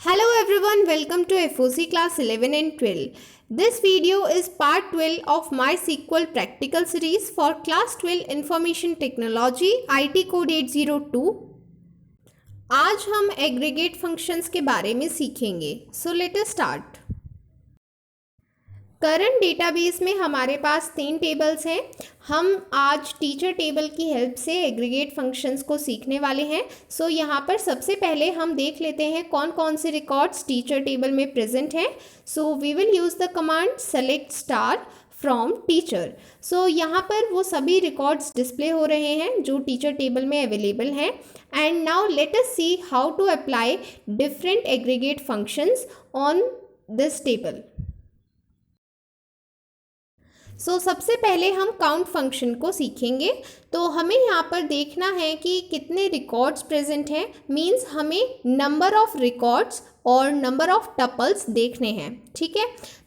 Hello everyone, welcome to FOC class 11 and 12. This video is part 12 of MySQL practical series for class 12 Information Technology IT code 802. आज हम aggregate functions के बारे में सीखेंगे. So let us start. Current database में हमारे पास 3 tables हैं. हम आज टीचर टेबल की हेल्प से एग्रीगेट फंक्शंस को सीखने वाले हैं. सो यहाँ पर सबसे पहले हम देख लेते हैं कौन कौन से रिकॉर्ड्स टीचर टेबल में प्रेजेंट हैं. So we will use the command select star from teacher. So यहाँ पर वो सभी रिकॉर्ड्स डिस्प्ले हो रहे हैं जो टीचर टेबल में अवेलेबल हैं. And now let us see how to apply different aggregate functions on this table. सबसे पहले हम काउंट फंक्शन को सीखेंगे. तो हमें यहाँ पर देखना है कि कितने रिकॉर्ड्स प्रेजेंट हैं. मींस हमें नंबर ऑफ रिकॉर्ड्स और नंबर ऑफ टपल्स देखने हैं. ठीक है,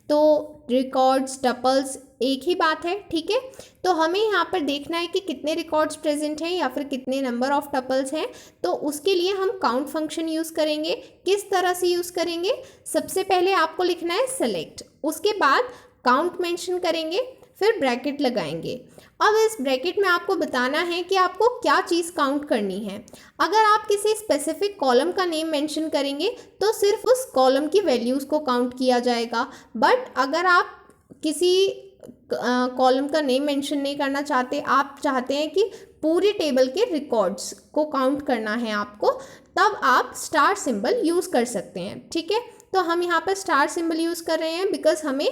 तो रिकॉर्ड्स टपल्स एक ही बात है. ठीक है, तो हमें यहाँ पर देखना है कि कितने रिकॉर्ड्स प्रेजेंट हैं या फिर कितने नंबर ऑफ टपल्स हैं. तो उसके लिए हम काउंट फंक्शन यूज़ करेंगे. किस तरह से यूज़ करेंगे? सबसे पहले आपको लिखना है सेलेक्ट, उसके बाद काउंट मेंशन करेंगे, फिर ब्रैकेट लगाएंगे. अब इस ब्रैकेट में आपको बताना है कि आपको क्या चीज़ काउंट करनी है. अगर आप किसी स्पेसिफिक कॉलम का नेम मेंशन करेंगे तो सिर्फ उस कॉलम की वैल्यूज़ को काउंट किया जाएगा. बट अगर आप किसी कॉलम का नेम मेंशन नहीं करना चाहते, आप चाहते हैं कि पूरे टेबल के रिकॉर्ड्स को काउंट करना है आपको, तब आप स्टार सिंबल यूज़ कर सकते हैं. ठीक है, तो हम यहाँ पर स्टार सिंबल यूज़ कर रहे हैं बिकॉज हमें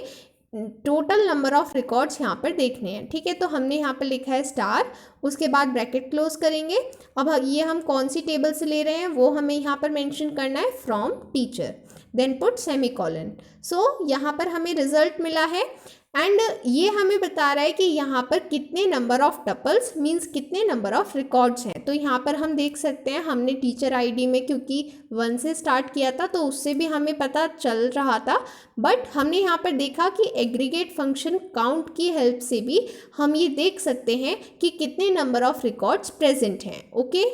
टोटल नंबर ऑफ रिकॉर्ड्स यहाँ पर देखने हैं. ठीक है, तो हमने यहाँ पर लिखा है स्टार, उसके बाद ब्रैकेट क्लोज करेंगे. अब ये हम कौन सी टेबल से ले रहे हैं वो हमें यहाँ पर मेंशन करना है, from teacher, then put semicolon. So यहाँ पर हमें रिजल्ट मिला है एंड ये हमें बता रहा है कि यहाँ पर कितने नंबर ऑफ टपल्स मींस कितने नंबर ऑफ रिकॉर्ड्स हैं. तो यहाँ पर हम देख सकते हैं हमने टीचर आईडी में क्योंकि 1 से स्टार्ट किया था तो उससे भी हमें पता चल रहा था. बट हमने यहाँ पर देखा कि एग्रीगेट फंक्शन काउंट की हेल्प से भी हम ये देख सकते हैं कि कितने नंबर ऑफ रिकॉर्ड्स प्रेजेंट हैं. ओके,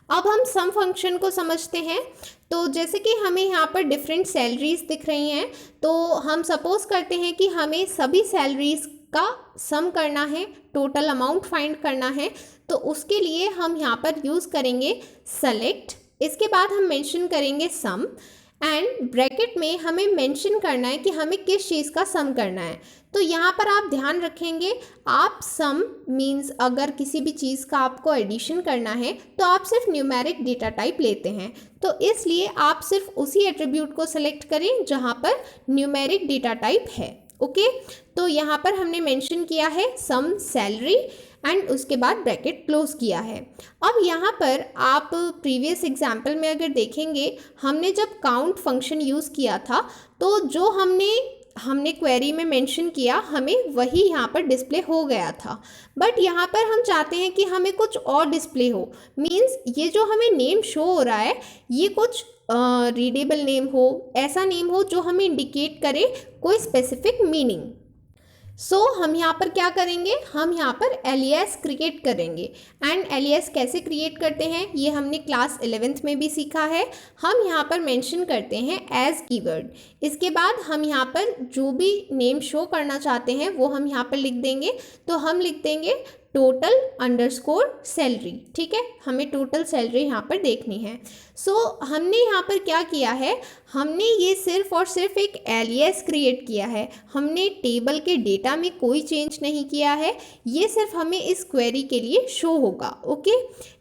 अब हम सम फंक्शन को समझते हैं. तो जैसे कि हमें यहाँ पर डिफरेंट सैलरीज दिख रही हैं, तो हम सपोज करते हैं कि हमें सभी सैलरीज का सम करना है, टोटल अमाउंट फाइंड करना है. तो उसके लिए हम यहाँ पर यूज़ करेंगे सेलेक्ट, इसके बाद हम मेंशन करेंगे सम एंड ब्रैकेट में हमें मेंशन करना है कि हमें किस चीज़ का सम करना है. तो यहाँ पर आप ध्यान रखेंगे, आप सम मींस अगर किसी भी चीज़ का आपको एडिशन करना है तो आप सिर्फ न्यूमेरिक डेटा टाइप लेते हैं. तो इसलिए आप सिर्फ उसी एट्रीब्यूट को सेलेक्ट करें जहाँ पर न्यूमेरिक डेटा टाइप है. ओके, तो यहाँ पर हमने मेंशन किया है सम सैलरी एंड उसके बाद ब्रैकेट क्लोज किया है. अब यहाँ पर आप प्रीवियस एग्जाम्पल में अगर देखेंगे, हमने जब काउंट फंक्शन यूज़ किया था तो जो हमने क्वेरी में मेंशन किया हमें वही यहाँ पर डिस्प्ले हो गया था. बट यहाँ पर हम चाहते हैं कि हमें कुछ और डिस्प्ले हो. मींस ये जो हमें नेम शो हो रहा है ये कुछ रीडेबल नेम हो, ऐसा नेम हो जो हमें इंडिकेट करे कोई स्पेसिफिक मीनिंग. हम यहाँ पर क्या करेंगे, हम यहाँ पर एलियास क्रिएट करेंगे. एंड एलियास कैसे क्रिएट करते हैं ये हमने क्लास 11th में भी सीखा है. हम यहाँ पर मेंशन करते हैं एज कीवर्ड, इसके बाद हम यहाँ पर जो भी नेम शो करना चाहते हैं वो हम यहाँ पर लिख देंगे. तो हम लिख देंगे टोटल अंडरस्कोर सैलरी. ठीक है, हमें टोटल सैलरी यहाँ पर देखनी है. हमने यहाँ पर क्या किया है, हमने ये सिर्फ और सिर्फ एक एलियास क्रिएट किया है. हमने टेबल के डेटा में कोई चेंज नहीं किया है, ये सिर्फ हमें इस क्वेरी के लिए शो होगा. ओके,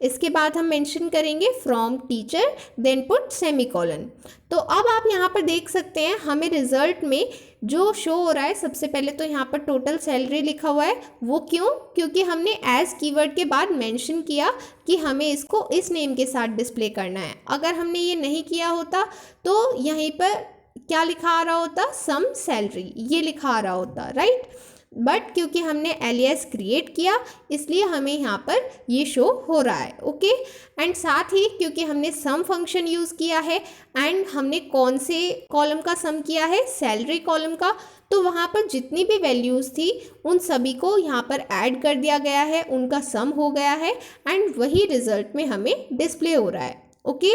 इसके बाद हम मेंशन करेंगे from teacher, then put semicolon. तो अब आप यहाँ पर देख सकते हैं हमें रिजल्ट में जो शो हो रहा है, सबसे पहले तो यहाँ पर टोटल सैलरी लिखा हुआ है. वो क्यों? क्योंकि हमने एज कीवर्ड के बाद मेंशन किया कि हमें इसको इस नेम के साथ डिस्प्ले करना है. अगर हमने ये नहीं किया होता तो यहीं पर क्या लिखा आ रहा होता, सम सैलरी ये लिखा आ रहा होता, राइट. बट क्योंकि हमने एलियास क्रिएट किया इसलिए हमें यहाँ पर ये शो हो रहा है. ओके, एंड साथ ही क्योंकि हमने सम फंक्शन यूज़ किया है एंड हमने कौन से कॉलम का सम किया है, सैलरी कॉलम का, तो वहाँ पर जितनी भी वैल्यूज़ थी उन सभी को यहाँ पर ऐड कर दिया गया है, उनका सम हो गया है एंड वही रिज़ल्ट में हमें डिस्प्ले हो रहा है. Okay.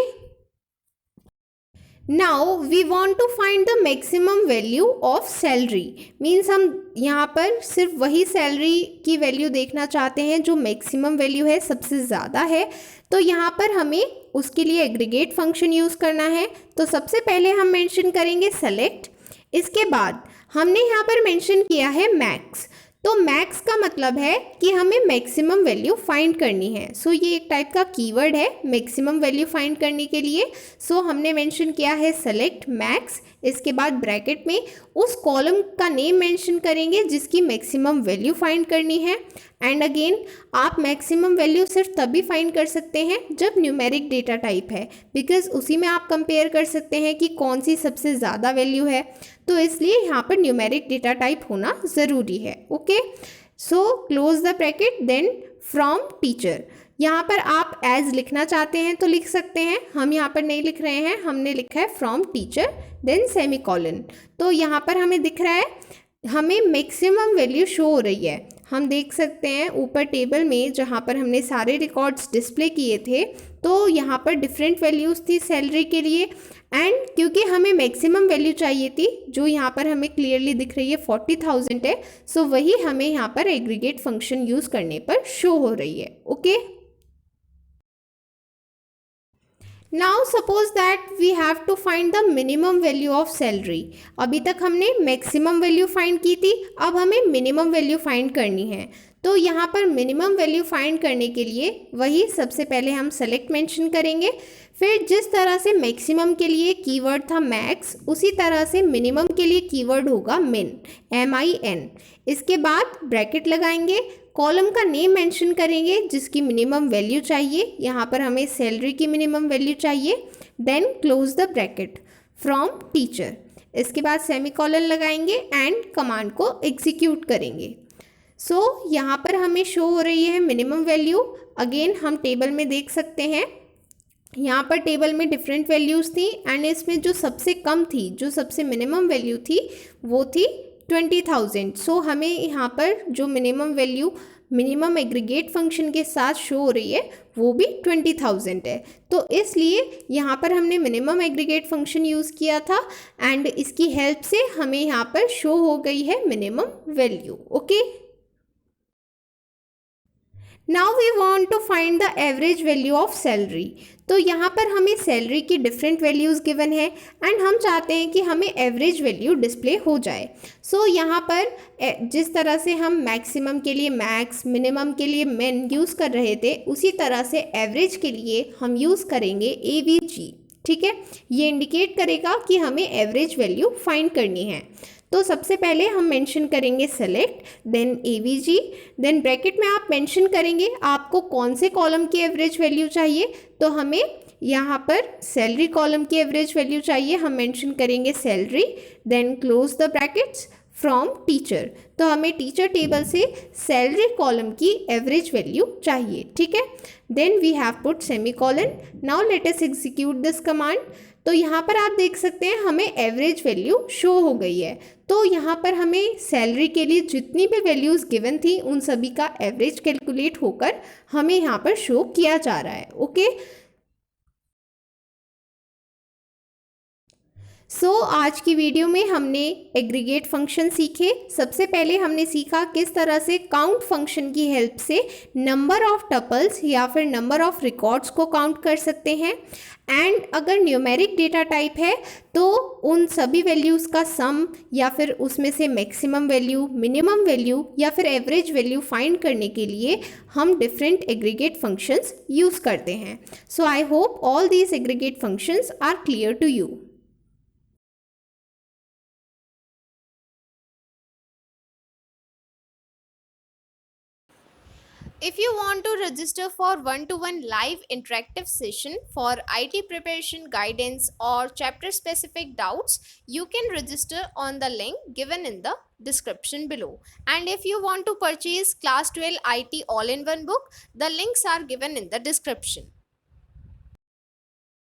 Now we want to find the maximum value of salary, means हम यहाँ पर सिर्फ वही सैलरी की वैल्यू देखना चाहते हैं जो मैक्सिमम वैल्यू है, सबसे ज़्यादा है। तो यहाँ पर हमें उसके लिए एग्रीगेट फंक्शन यूज़ करना है। तो सबसे पहले हम मेंशन करेंगे सेलेक्ट, इसके बाद हमने यहाँ पर मेंशन किया है मैक्स। तो मैक्स का मतलब है कि हमें मैक्सिमम वैल्यू फाइंड करनी है। सो ये एक टाइप का कीवर्ड है मैक्सिमम वैल्यू फाइंड करने के लिए। सो हमने मेंशन किया है सेलेक्ट मैक्स, इसके बाद ब्रैकेट में उस कॉलम का नेम मेंशन करेंगे जिसकी मैक्सिमम वैल्यू फाइंड करनी है। एंड अगेन आप मैक्सिमम वैल्यू सिर्फ तभी फाइंड कर सकते हैं जब न्यूमेरिक डेटा टाइप है, बिकॉज उसी में आप कंपेयर कर सकते हैं कि कौन सी सबसे ज़्यादा वैल्यू है। तो इसलिए यहाँ पर न्यूमेरिक डेटा टाइप होना ज़रूरी है। Okay, so close the bracket, then from teacher. यहाँ पर आप एज लिखना चाहते हैं तो लिख सकते हैं, हम यहाँ पर नहीं लिख रहे हैं, हमने लिखा है फ्रॉम टीचर देन सेमीकोलन। तो यहाँ पर हमें दिख रहा है हमें मैक्सिमम वैल्यू शो हो रही है। हम देख सकते हैं ऊपर टेबल में जहाँ पर हमने सारे रिकॉर्ड्स डिस्प्ले किए थे, तो यहाँ पर डिफरेंट वैल्यूज़ थी सैलरी के लिए। एंड क्योंकि हमें मैक्सिमम वैल्यू चाहिए थी जो यहाँ पर हमें क्लियरली दिख रही है 40,000 है, सो वही हमें यहाँ पर एग्रीगेट फंक्शन यूज़ करने पर शो हो रही है। Okay, now suppose that we have to find the minimum value of salary. अभी तक हमने मैक्सिमम वैल्यू फाइंड की थी, अब हमें मिनिमम वैल्यू फाइंड करनी है। तो यहाँ पर मिनिमम वैल्यू फाइंड करने के लिए वही सबसे पहले हम सेलेक्ट मेंशन करेंगे, फिर जिस तरह से मैक्सिमम के लिए कीवर्ड था मैक्स, उसी तरह से मिनिमम के लिए कीवर्ड होगा मिन, MIN। इसके बाद ब्रैकेट लगाएंगे, कॉलम का नेम मेंशन करेंगे जिसकी मिनिमम वैल्यू चाहिए, यहाँ पर हमें सैलरी की मिनिमम वैल्यू चाहिए। Then close the bracket from teacher, इसके बाद सेमीकोलन लगाएंगे एंड कमांड को एग्जीक्यूट करेंगे। सो यहाँ पर हमें शो हो रही है मिनिमम वैल्यू। अगेन हम टेबल में देख सकते हैं, यहाँ पर टेबल में डिफरेंट वैल्यूज़ थी एंड इसमें जो सबसे कम थी, जो सबसे मिनिमम वैल्यू थी वो थी 20,000। सो हमें यहाँ पर जो minimum value minimum aggregate function के साथ शो हो रही है वो भी 20,000 है। तो इसलिए यहाँ पर हमने मिनिमम एग्रीगेट फंक्शन यूज़ किया था एंड इसकी हेल्प से हमें यहाँ पर शो हो गई है minimum value. Okay, now we want to find the average value of salary. तो यहाँ पर हमें सैलरी की डिफरेंट वैल्यूज़ गिवन है एंड हम चाहते हैं कि हमें एवरेज वैल्यू डिस्प्ले हो जाए। सो यहाँ पर जिस तरह से हम मैक्सिमम के लिए मैक्स, मिनिमम के लिए मिन यूज़ कर रहे थे, उसी तरह से एवरेज के लिए हम यूज़ करेंगे AVG। ठीक है, ये इंडिकेट करेगा कि हमें एवरेज वैल्यू फाइंड करनी है। तो सबसे पहले हम मेंशन करेंगे select then AVG, then bracket में आप मेंशन करेंगे आपको कौन से कॉलम की एवरेज वैल्यू चाहिए। तो हमें यहाँ पर सैलरी कॉलम की एवरेज वैल्यू चाहिए, हम मेंशन करेंगे salary, then close the brackets from teacher. तो हमें टीचर टेबल से सैलरी कॉलम की एवरेज वैल्यू चाहिए। ठीक है, then we have put semicolon. Now let us execute this command. तो यहाँ पर आप देख सकते हैं हमें एवरेज वैल्यू शो हो गई है। तो यहाँ पर हमें सैलरी के लिए जितनी भी वैल्यूज़ गिवन थी उन सभी का एवरेज कैलकुलेट होकर हमें यहाँ पर शो किया जा रहा है। ओके, सो आज की वीडियो में हमने एग्रीगेट फंक्शन सीखे। सबसे पहले हमने सीखा किस तरह से काउंट फंक्शन की हेल्प से नंबर ऑफ टपल्स या फिर नंबर ऑफ रिकॉर्ड्स को काउंट कर सकते हैं। एंड अगर न्यूमेरिक डेटा टाइप है तो उन सभी वैल्यूज़ का सम या फिर उसमें से मैक्सिमम वैल्यू, मिनिमम वैल्यू या फिर एवरेज वैल्यू फाइंड करने के लिए हम डिफरेंट एग्रीगेट फंक्शंस यूज़ करते हैं। So I hope all these aggregate functions are clear to you. If you want to register for one-to-one live interactive session for IT preparation guidance or chapter specific doubts, you can register on the link given in the description below. And if you want to purchase class 12 IT all-in-one book, the links are given in the description.